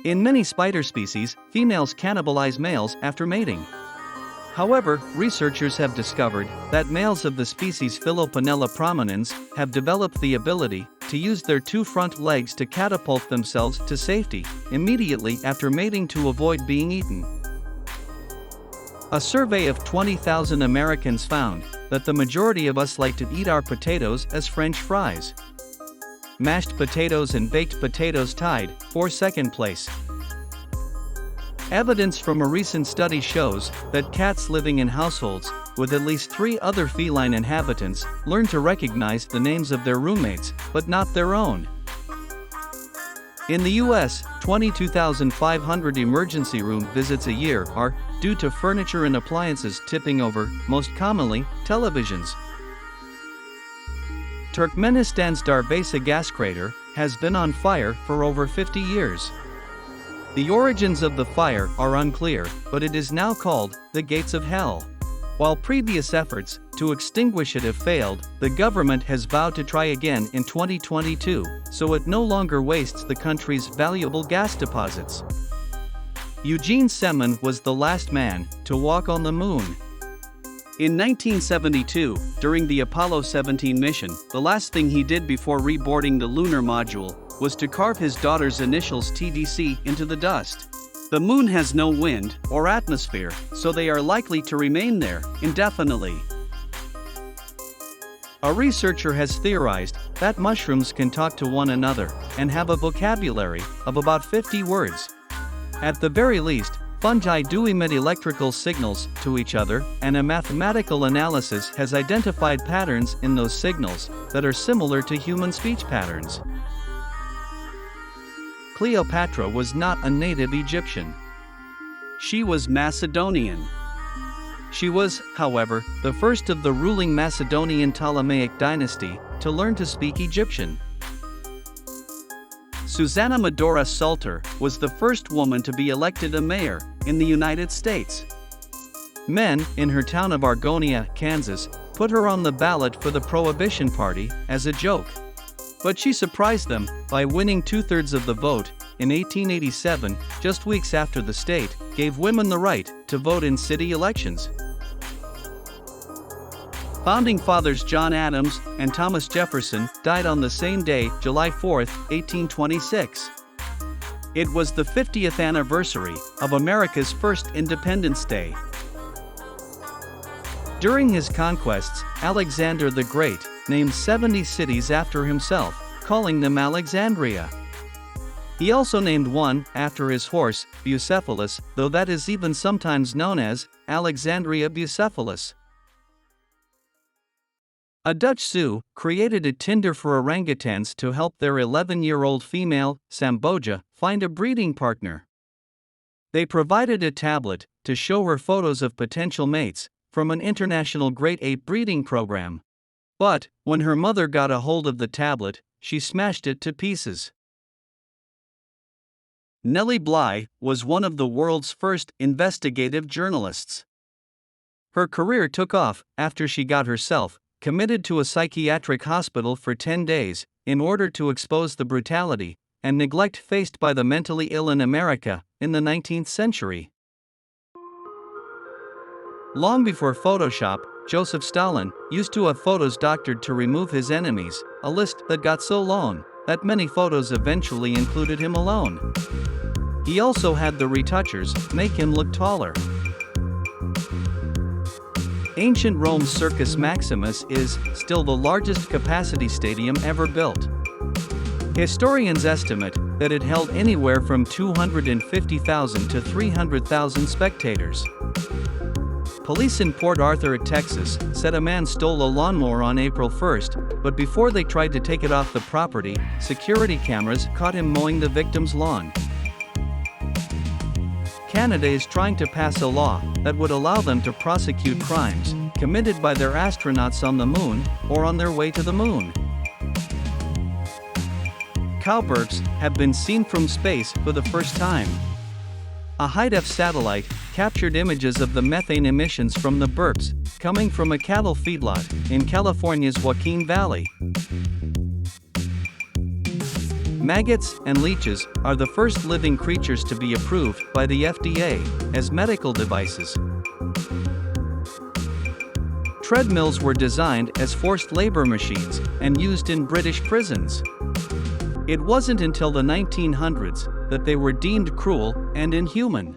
In many spider species, females cannibalize males after mating. However, researchers have discovered that males of the species Philoponella prominens have developed the ability to use their two front legs to catapult themselves to safety immediately after mating to avoid being eaten. A survey of 20,000 Americans found that the majority of us like to eat our potatoes as French fries. Mashed potatoes and baked potatoes tied for second place. Evidence from a recent study shows that cats living in households with at least 3 other feline inhabitants learn to recognize the names of their roommates, but not their own. In the US, 22,500 emergency room visits a year are due to furniture and appliances tipping over, most commonly, televisions. Turkmenistan's Darvasa gas crater has been on fire for over 50 years. The origins of the fire are unclear, but it is now called the Gates of Hell. While previous efforts to extinguish it have failed, the government has vowed to try again in 2022, so it no longer wastes the country's valuable gas deposits. Eugene Cernan was the last man to walk on the moon. In 1972, during the Apollo 17 mission, the last thing he did before reboarding the lunar module was to carve his daughter's initials TDC into the dust. The moon has no wind or atmosphere, so they are likely to remain there indefinitely. A researcher has theorized that mushrooms can talk to one another and have a vocabulary of about 50 words. At the very least, fungi do emit electrical signals to each other, and a mathematical analysis has identified patterns in those signals that are similar to human speech patterns. Cleopatra was not a native Egyptian. She was Macedonian. She was, however, the first of the ruling Macedonian Ptolemaic dynasty to learn to speak Egyptian. Susanna Medora Salter was the first woman to be elected a mayor in the United States. Men in her town of Argonia, Kansas, put her on the ballot for the Prohibition Party as a joke. But she surprised them by winning 2/3 of the vote in 1887, just weeks after the state gave women the right to vote in city elections. Founding fathers John Adams and Thomas Jefferson died on the same day, July 4, 1826. It was the 50th anniversary of America's first Independence Day. During his conquests, Alexander the Great named 70 cities after himself, calling them Alexandria. He also named one after his horse, Bucephalus, though that is even sometimes known as Alexandria Bucephalus. A Dutch zoo created a Tinder for orangutans to help their 11-year-old female, Samboja, find a breeding partner. They provided a tablet to show her photos of potential mates from an international great ape breeding program. But, when her mother got a hold of the tablet, she smashed it to pieces. Nellie Bly was one of the world's first investigative journalists. Her career took off after she got herself committed to a psychiatric hospital for 10 days in order to expose the brutality and neglect faced by the mentally ill in America in the 19th century. Long before Photoshop, Joseph Stalin used to have photos doctored to remove his enemies, a list that got so long that many photos eventually included him alone. He also had the retouchers make him look taller. Ancient Rome's Circus Maximus is still the largest capacity stadium ever built. Historians estimate that it held anywhere from 250,000 to 300,000 spectators. Police in Port Arthur, Texas, said a man stole a lawnmower on April 1st, but before they tried to take it off the property, security cameras caught him mowing the victim's lawn. Canada is trying to pass a law that would allow them to prosecute crimes committed by their astronauts on the moon or on their way to the moon. Cowbirds have been seen from space for the first time. A high-def satellite captured images of the methane emissions from the burps coming from a cattle feedlot in California's Joaquin Valley. Maggots and leeches are the first living creatures to be approved by the FDA as medical devices. Treadmills were designed as forced labor machines and used in British prisons. It wasn't until the 1900s that they were deemed cruel and inhuman.